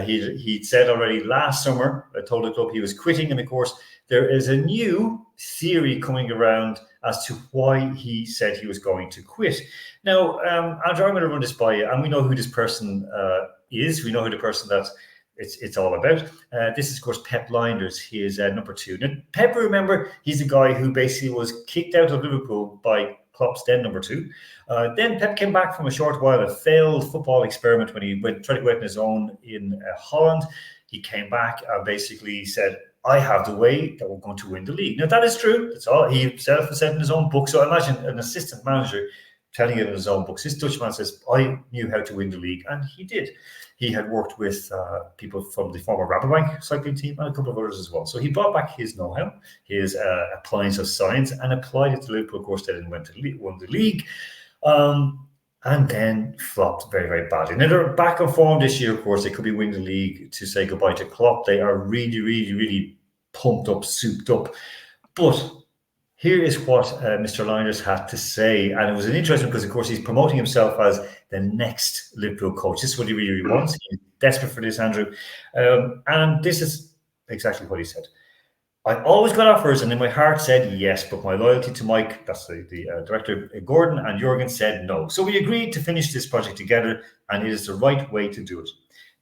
He'd said already last summer, I told the club he was quitting, and of course there is a new theory coming around as to why he said he was going to quit. Now, Andrew, I'm going to run this by you, and we know who this person is. We know who the person that it's all about. This is, of course, Pep Lijnders. He is number 2. Now, Pep, remember, he's a guy who basically was kicked out of Liverpool by Klopp's then number 2. Then Pep came back from a short while, a failed football experiment when he tried to go out on his own in Holland. He came back and basically said, I have the way that we're going to win the league. Now, that is true. That's all he himself has said in his own book. So imagine an assistant manager telling it in his own books. This Dutchman says, I knew how to win the league, and he did. He had worked with people from the former Rabobank cycling team and a couple of others as well. So he brought back his know-how, his appliance of science, and applied it to Liverpool. Of course, they then won the league, and then flopped very, very badly. Now they're back on form this year. Of course, they could be winning the league to say goodbye to Klopp. They are really, really, really pumped up, souped up. But here is what Mr. Lijnders had to say. And it was an interesting because, of course, he's promoting himself as the next Liverpool coach. This is what he really, really wants. He's desperate for this, Andrew. And this is exactly what he said. I always got offers, and in my heart said yes, but my loyalty to Mike, that's the director, Gordon, and Jurgen said no. So we agreed to finish this project together, and it is the right way to do it.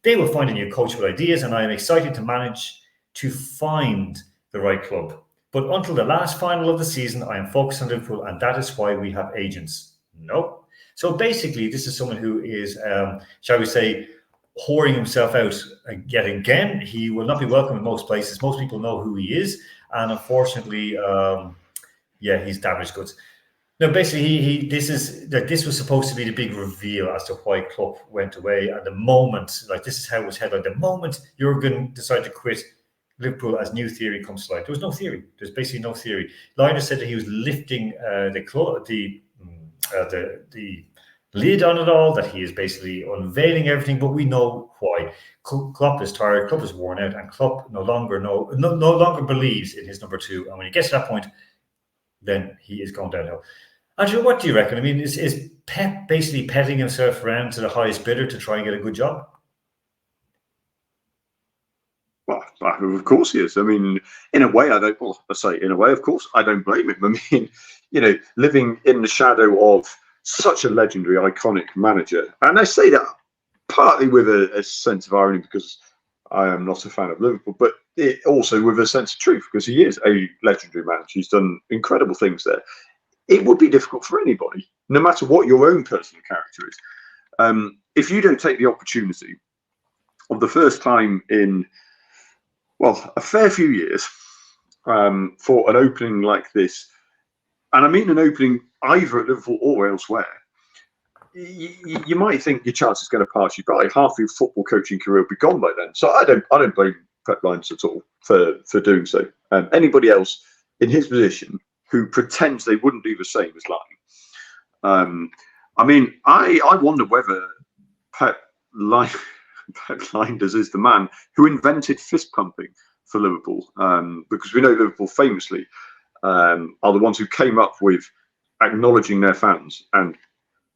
They will find a new coach with ideas, and I am excited to manage to find the right club. But until the last final of the season, I am focused on Liverpool, and that is why we have agents. No. So basically, this is someone who is, shall we say, whoring himself out yet again. He will not be welcome in most places. Most people know who he is, and unfortunately, he's damaged goods. No, basically, this was supposed to be the big reveal as to why Klopp went away. At the moment, like this is how it was headlined. The moment Jurgen decided to quit, Liverpool as new theory comes to light. There was no theory. There's basically no theory. Lijnders said that he was lifting the lid on it all, that he is basically unveiling everything, but we know why. Klopp is tired, Klopp is worn out, and Klopp no longer believes in his number 2. And when he gets to that point, then he is going downhill. Andrew, what do you reckon? I mean, is Pep basically petting himself around to the highest bidder to try and get a good job? Well, of course he is. I mean, in a way, of course, I don't blame him. I mean, living in the shadow of such a legendary, iconic manager. And I say that partly with a sense of irony because I am not a fan of Liverpool, but also with a sense of truth because he is a legendary manager. He's done incredible things there. It would be difficult for anybody, no matter what your own personal character is. If you don't take the opportunity of the first time in, a fair few years for an opening like this, and I mean an opening either at Liverpool or elsewhere, you might think your chance is going to pass you by. Half your football coaching career will be gone by then. So I don't blame Pep Lijnders at all for doing so. Anybody else in his position who pretends they wouldn't do the same is lying. I mean, I wonder whether Pep Lijnders is the man who invented fist pumping for Liverpool, because we know Liverpool famously are the ones who came up with acknowledging their fans and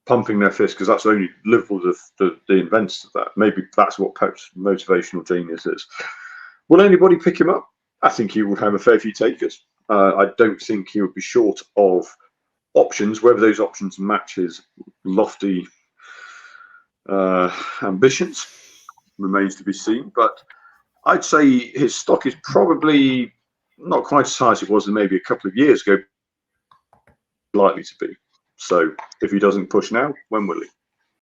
pumping their fists, because that's only Liverpool the inventors of that. Maybe that's what Pep's motivational genius is. Will anybody pick him up? I think he would have a fair few takers. I don't think he would be short of options. Whether those options match his lofty ambitions remains to be seen. But I'd say his stock is probably not quite as high as it was maybe a couple of years ago, likely to be. So if he doesn't push now, when will he?